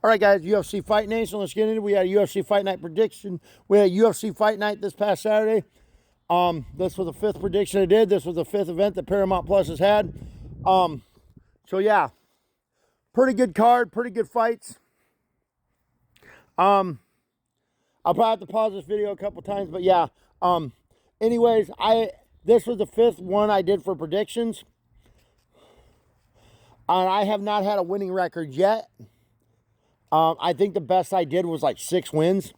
All right, guys, UFC Fight Nation, let's get into it. We had a UFC Fight Night prediction. We had a UFC Fight Night this past Saturday. This was the fifth prediction I did. This was the fifth event that Paramount Plus has had. So yeah, pretty good card, pretty good fights. I'll probably have to pause this video a couple times, but yeah. Anyways, this was the fifth one I did for predictions. And I have not had a winning record yet. I think the best I did was like 6 wins,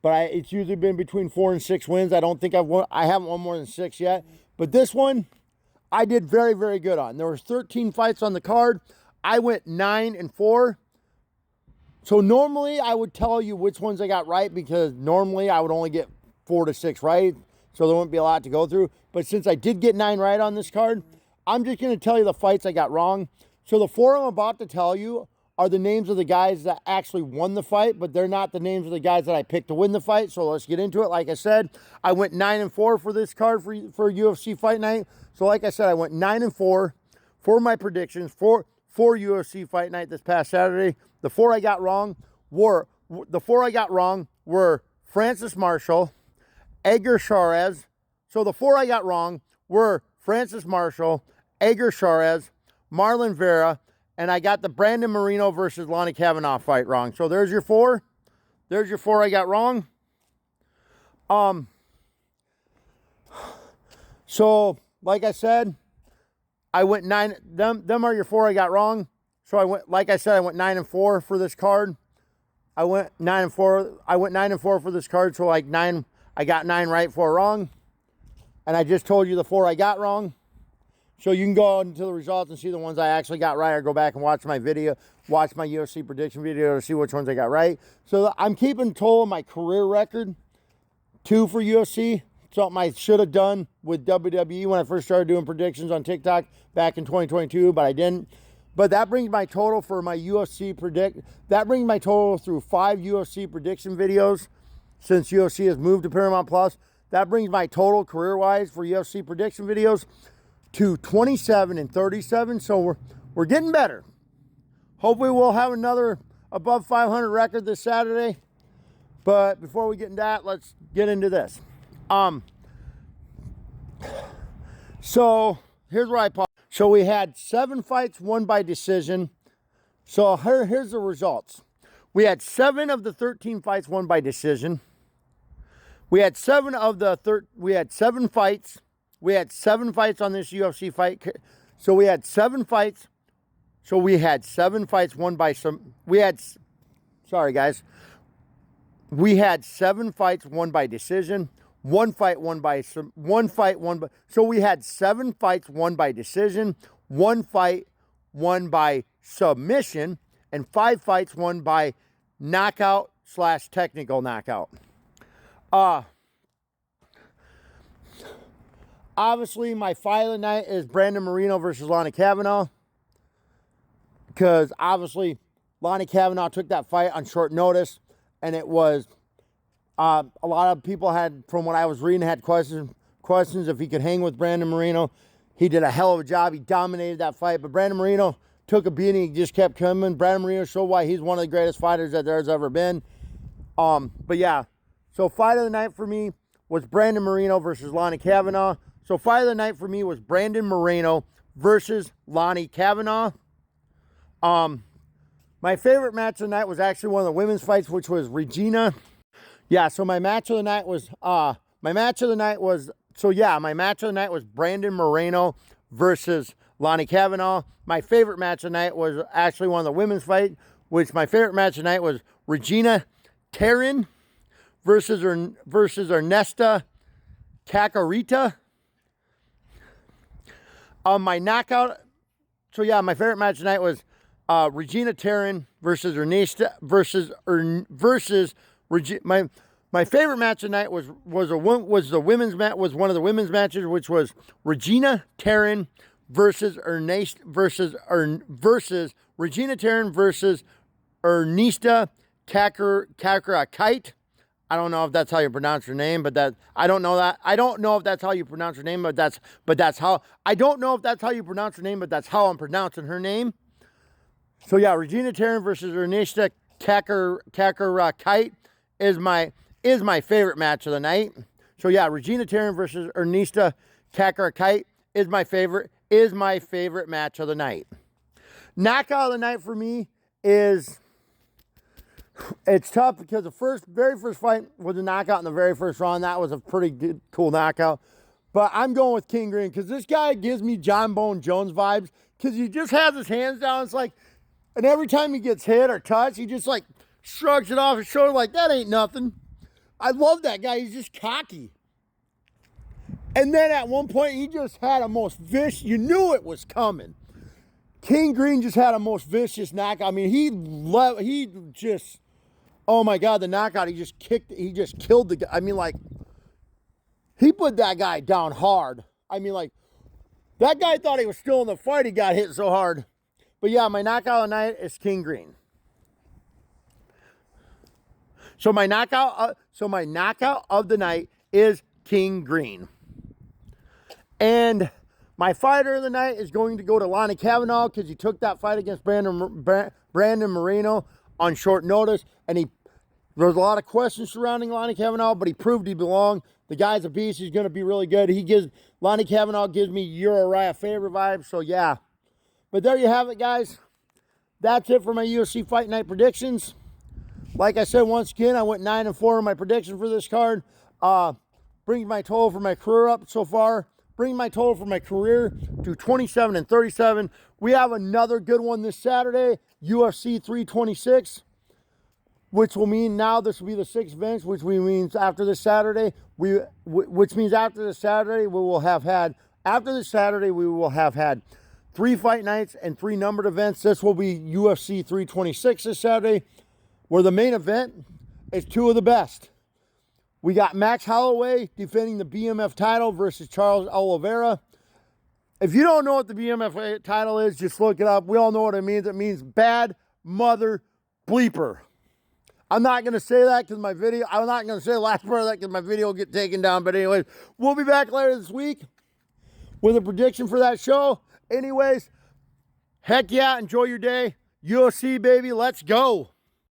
but it's usually been between 4 and 6 wins. I don't think I haven't won more than 6 yet, but this one I did very, very good on. There was 13 fights on the card. I went 9-4. So normally I would tell you which ones I got right, because normally I would only get 4 to 6 right, so there wouldn't be a lot to go through. But since I did get 9 right on this card, I'm just going to tell you the fights I got wrong. So the 4 I'm about to tell you are the names of the guys that actually won the fight, but they're not the names of the guys that I picked to win the fight. So let's get into it. Like I said, I went 9-4 for this card for UFC Fight Night. So like I said, I went 9-4 for my predictions for UFC Fight Night this past Saturday. The 4 I got wrong were Francis Marshall, Edgar Chairez. So the 4 I got wrong were Francis Marshall, Edgar Chairez, Marlon Vera, and I got the Brandon Moreno versus Lonnie Kavanaugh fight wrong. So there's your 4. There's your 4 I got wrong. So like I said, I went 9. Them are your 4 I got wrong. So I went, like I said, I went 9-4 for this card. I went 9-4. I went 9-4 for this card. So like 9, I got 9 right, 4 wrong. And I just told you the 4 I got wrong. So you can go into the results and see the ones I actually got right, or go back and watch my video, watch my UFC prediction video to see which ones I got right. So I'm keeping total of my career record, 2 for UFC. Something I should have done with WWE when I first started doing predictions on TikTok back in 2022, but I didn't. But that brings my total for my UFC that brings my total through 5 UFC prediction videos since UFC has moved to Paramount Plus. That brings my total career-wise for UFC prediction videos to 27 and 37. So we're getting better. Hopefully we'll have another above 500 record this Saturday. But before we get into that, let's get into this. So here's where I paused. So we had 7 fights won by decision. So here's the results. We had 7 of the 13 fights won by decision. We had 7 fights. We had 7 fights on this UFC fight. So we had 7 fights. So we had 7 fights won by some. Sorry guys. We had 7 fights won by decision. 1 fight won by some. 1 fight won by. So we had 7 fights won by decision. 1 fight won by submission, and 5 fights won by knockout / technical knockout. Obviously, my fight of the night is Brandon Moreno versus Lonnie Kavanaugh, because obviously Lonnie Kavanaugh took that fight on short notice, and it was a lot of people had, from what I was reading, had questions if he could hang with Brandon Moreno. He did a hell of a job. He dominated that fight, but Brandon Moreno took a beating. He just kept coming. Brandon Moreno showed why he's one of the greatest fighters that there's ever been. But yeah, so fight of the night for me was Brandon Moreno versus Lonnie Kavanaugh. So fight of the night for me was Brandon Moreno versus Lonnie Kavanaugh. My favorite match of the night was actually one of the women's fights, which was Regina. Yeah, so my match of the night was Brandon Moreno versus Lonnie Kavanaugh. My favorite match of the night was actually one of the women's fight, which my favorite match of the night was Regina Taryn versus Ernesta Cacarita. My knockout. So yeah, my favorite match tonight was Regina Taryn versus Ernesta my favorite match tonight was one of the women's matches, which was Regina Taryn versus Ernesta Cacarita. I don't know if that's how you pronounce her name, but I don't know if that's how you pronounce her name, but that's how I'm pronouncing her name. So yeah, Regina Taryn versus Ernesta Kacker Kite is my favorite match of the night. So yeah, Regina Taryn versus Ernesta Kacker Kite is my favorite match of the night. Knockout of the night for me is, it's tough because the very first fight was a knockout in the very first round. That was a pretty good, cool knockout. But I'm going with King Green because this guy gives me John Bone Jones vibes because he just has his hands down. It's like, and every time he gets hit or touched, he just like shrugs it off his shoulder like, that ain't nothing. I love that guy. He's just cocky. And then at one point, he just had a most vicious, you knew it was coming. King Green just had a most vicious knockout. I mean, he just, oh my God, the knockout, he just killed the guy. I mean, like, he put that guy down hard. I mean, like, that guy thought he was still in the fight. He got hit so hard. But yeah, my knockout of the night is King Green. So my knockout of the night is King Green. And my fighter of the night is going to go to Lonnie Kavanaugh because he took that fight against Brandon Moreno on short notice. And there was a lot of questions surrounding Lonnie Kavanaugh, but he proved he belonged. The guy's a beast. He's going to be really good. Lonnie Kavanaugh gives me Uriah Faber vibes. So yeah. But there you have it, guys. That's it for my UFC Fight Night predictions. Like I said, once again, I went 9-4 in my prediction for this card. Bring my total for my career up so far. Bring my total for my career to 27-37. We have another good one this Saturday, UFC 326, which will mean now this will be the 6th event, which means after this Saturday, we will have had 3 fight nights and 3 numbered events. This will be UFC 326 this Saturday, where the main event is 2 of the best. We got Max Holloway defending the BMF title versus Charles Oliveira. If you don't know what the BMF title is, just look it up. We all know what it means. It means bad mother bleeper. I'm not going to say that because I'm not going to say the last part of that because my video will get taken down. But anyways, we'll be back later this week with a prediction for that show. Anyways, heck yeah, enjoy your day. UFC, baby, let's go.